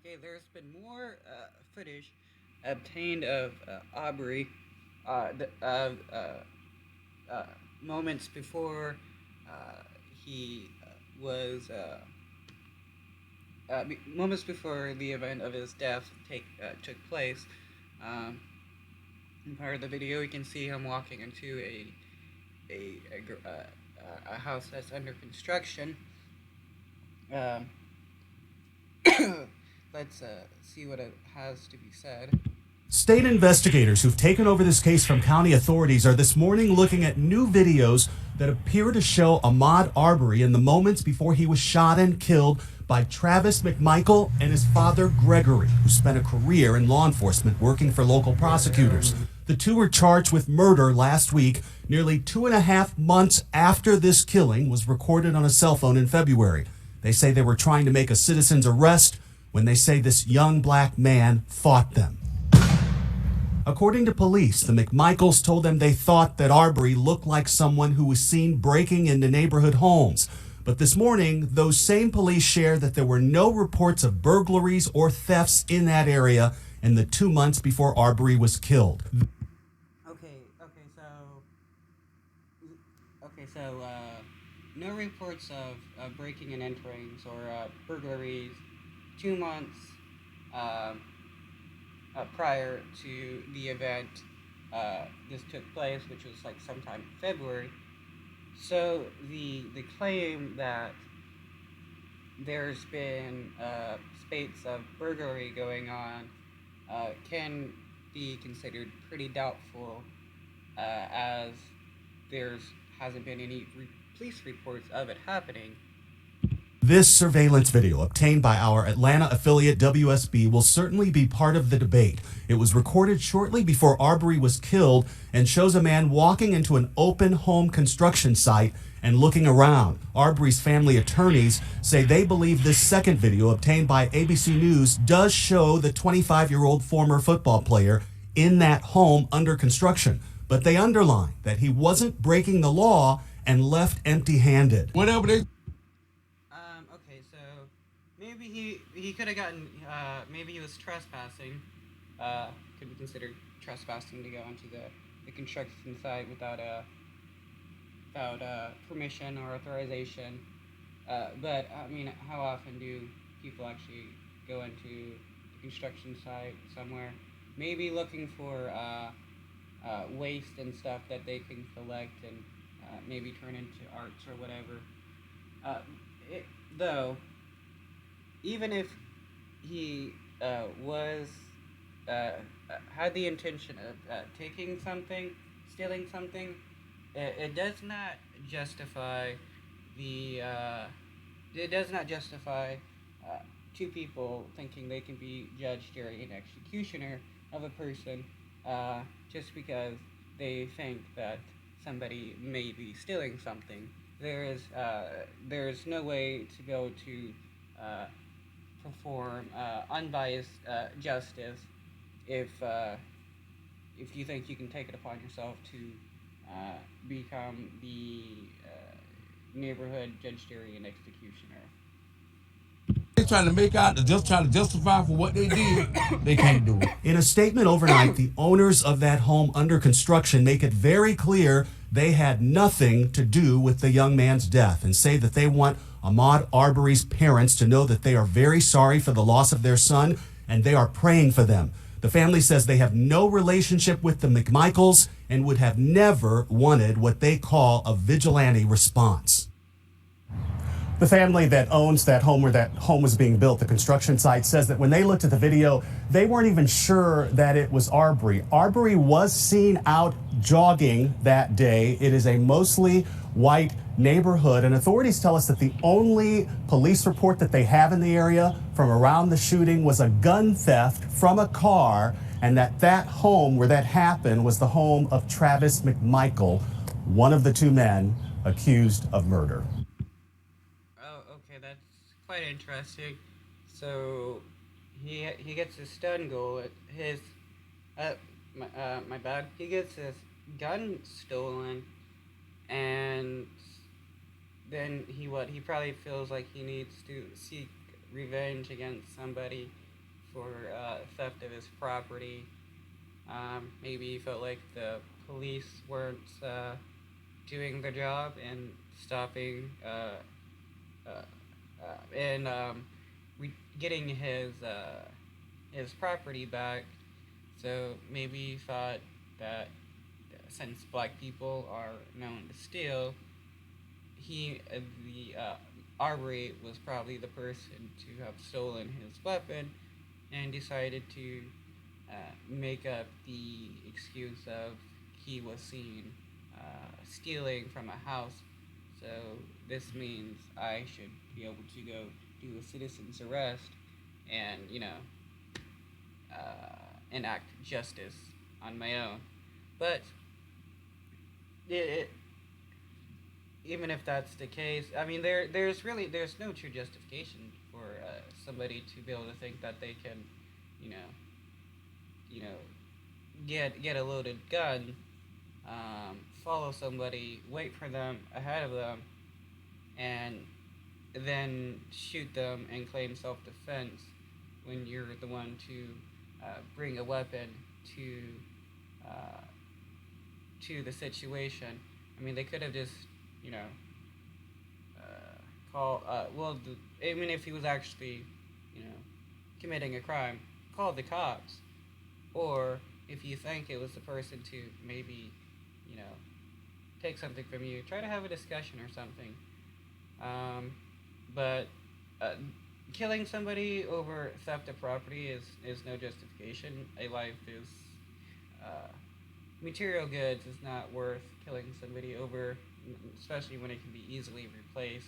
Okay, there's been more footage obtained of Aubrey uh, moments before he was moments before the event of his death took place. Um, in part of the video, you can see him walking into a house that's under construction. Um, let's see what it has to be said. State investigators who've taken over this case from county authorities are this morning looking at new videos that appear to show Ahmaud Arbery in the moments before he was shot and killed by Travis McMichael and his father Gregory, who spent a career in law enforcement working for local prosecutors. The two were charged with murder last week, nearly 2.5 months after this killing was recorded on a cell phone in February. They say they were trying to make a citizen's arrest when they say this young black man fought them. According to police, the McMichaels told them they thought that Arbery looked like someone who was seen breaking into neighborhood homes. But this morning, those same police shared that there were no reports of burglaries or thefts in that area in the 2 months before Arbery was killed. No reports of breaking and enterings or burglaries 2 months prior to the event this took place, which was like sometime in February. So the claim that there's been spates of burglary going on can be considered pretty doubtful, as there's hasn't been any police reports of it happening. This surveillance video, obtained by our Atlanta affiliate WSB, will certainly be part of the debate. It was recorded shortly before Arbery was killed and shows a man walking into an open home construction site and looking around. Arbery's family attorneys say they believe this second video, obtained by ABC News, does show the 25-year-old former football player in that home under construction. But they underline that he wasn't breaking the law and left empty-handed. Whatever they Okay, so maybe he could have gotten maybe he was trespassing. Could be considered trespassing to go onto the construction site without permission or authorization. But I mean, how often do people actually go into the construction site somewhere? Maybe looking for waste and stuff that they can collect and maybe turn into arts or whatever. Though, even if he was had the intention of taking something, stealing something, it does not justify the it does not justify two people thinking they can be judge, jury, and executioner of a person just because they think that somebody may be stealing something. There's no way to go to perform unbiased justice if you think you can take it upon yourself to become the neighborhood judge, jury, and executioner. trying to make out, just trying to justify for what they did, they can't do it. In a statement overnight, the owners of that home under construction make it very clear they had nothing to do with the young man's death and say that they want Ahmaud Arbery's parents to know that they are very sorry for the loss of their son and they are praying for them. The family says they have no relationship with the McMichaels and would have never wanted what they call a vigilante response. The family that owns that home where that home was being built, the construction site, says that when they looked at the video, they weren't even sure that it was Arbery. Arbery was seen out jogging that day. It is a mostly white neighborhood, and authorities tell us that the only police report that they have in the area from around the shooting was a gun theft from a car, and that home where that happened was the home of Travis McMichael, one of the two men accused of murder. Quite interesting. So he gets his stun goal. His my bad. He gets his gun stolen, and then he probably feels like he needs to seek revenge against somebody for theft of his property. Maybe he felt like the police weren't doing their job and stopping and getting his property back. So maybe he thought that since black people are known to steal, the Arbery was probably the person to have stolen his weapon, and decided to make up the excuse of he was seen stealing from a house. So this means I should be able to go do a citizen's arrest and enact justice on my own. But it, even if that's the case, I mean, there's no true justification for somebody to be able to think that they can, you know, get a loaded gun, follow somebody, wait for them ahead of them, and then shoot them and claim self defense when you're the one to bring a weapon to uh, the situation. I mean, they could have just, you know, call. Well, even if he was actually, you know, committing a crime, call the cops. Or if you think it was the person to maybe, you know, take something from you, try to have a discussion or something. Um, but uh, killing somebody over theft of property is no justification. A life is uh, material goods is not worth killing somebody over, especially when it can be easily replaced.